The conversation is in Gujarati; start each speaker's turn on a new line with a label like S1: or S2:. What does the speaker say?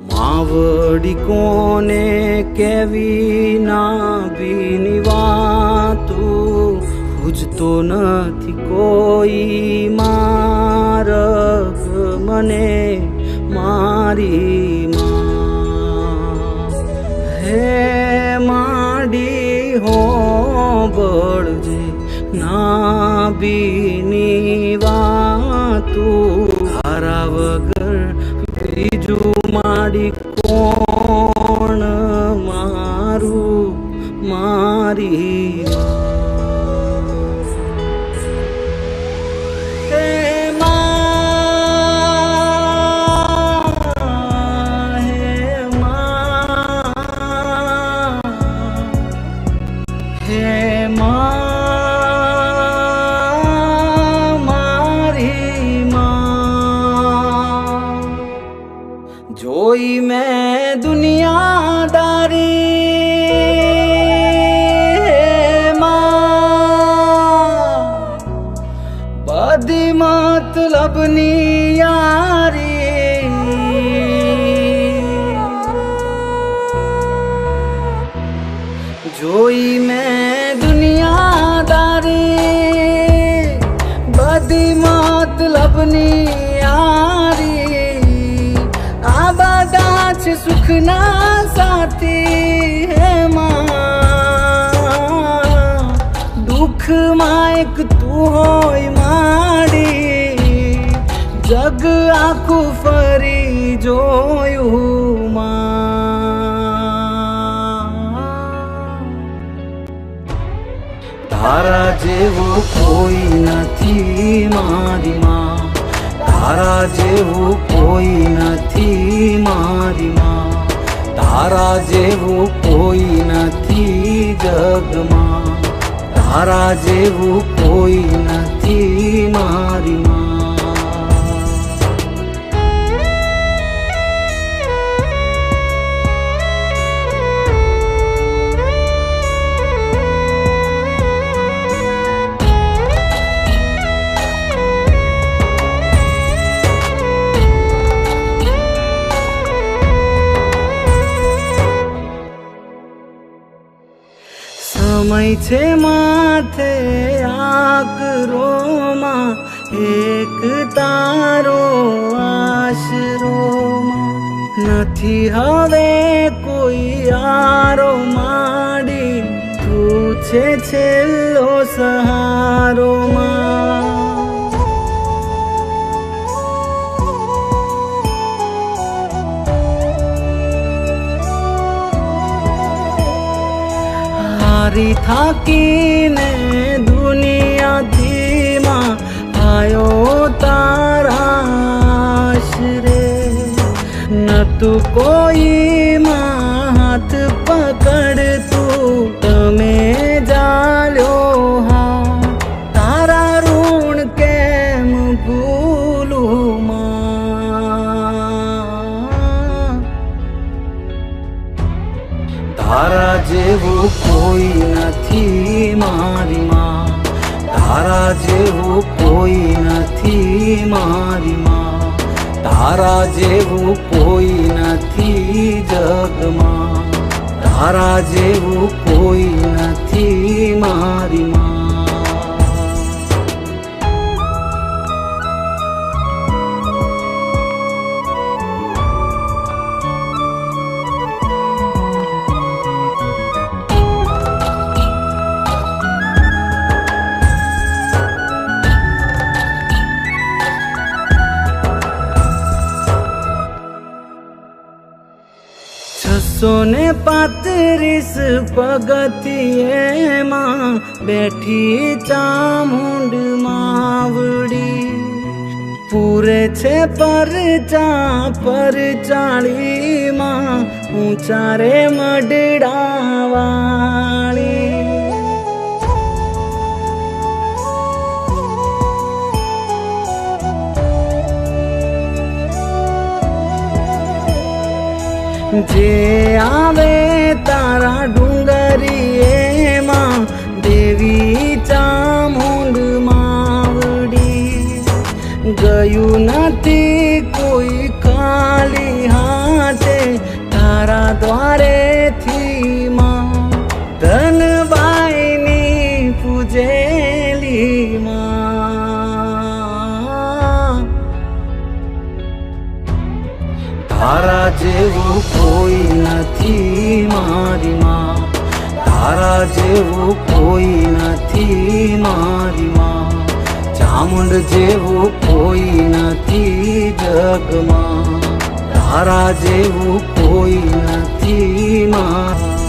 S1: માવડી કોને કેવી નાભીની વાતું પૂછતો નથી કોઈ મારગ મને મારી માં હે માડી હો બળજે નાભીની વાતું તારા વગર બીજું માડી કોણ મારું મારી હે જોઈ મેં દુનિયાદારી માં બધી મતલબની યારી જોઈ મેં દુનિયાદારી બધી મતલબની સુખના સાથી હે માં દુઃખમાં એક તું હોય માડી જગ આખું ફરી જોયું માં તારા જેવું કોઈ નથી મારી માં તારા જેવું કોઈ નથી મારી માં તારા જેવું કોઈ નથી જગમાં તારા જેવું કોઈ નથી મારી માં સમય છે માથે આકરોમાં એક તારો આશરોમાં નથી હવે કોઈ આરો માડી તું છે છેલ્લો સહારો માં થાકીને દુનિયાથી માં આયો તારા આશરે નતું કોઈ માં હાથ પકડતું તમે જાલ્યો હા તારા ઋણ કેમ ભૂલું માં તારા જેવું કોઈ નથી મારી માં તારા જેવું કોઈ નથી મારી માં તારા જેવું કોઈ નથી જગમાં તારા જેવું કોઈ નથી મારી માં સોને 35 પગથિયેમાં બેઠી ચામુંડ માવડી પૂરે છે પરચા પરચાળીમાં ઊંચા રે મઢડાવાળી જે આવે તારા ડુંગરી એમાં દેવી ચામુંડ માવડી ગયું નથી કોઈ ખાલી હાથે તારા દ્વારેથી માં ધનબાઈની પૂજેલી માં તારા જેવું કોઈ નથી મારી માં તારા જેવું કોઈ નથી મારી માં ચામુંડ જેવું કોઈ નથી જગમાં તારા જેવું કોઈ નથી માં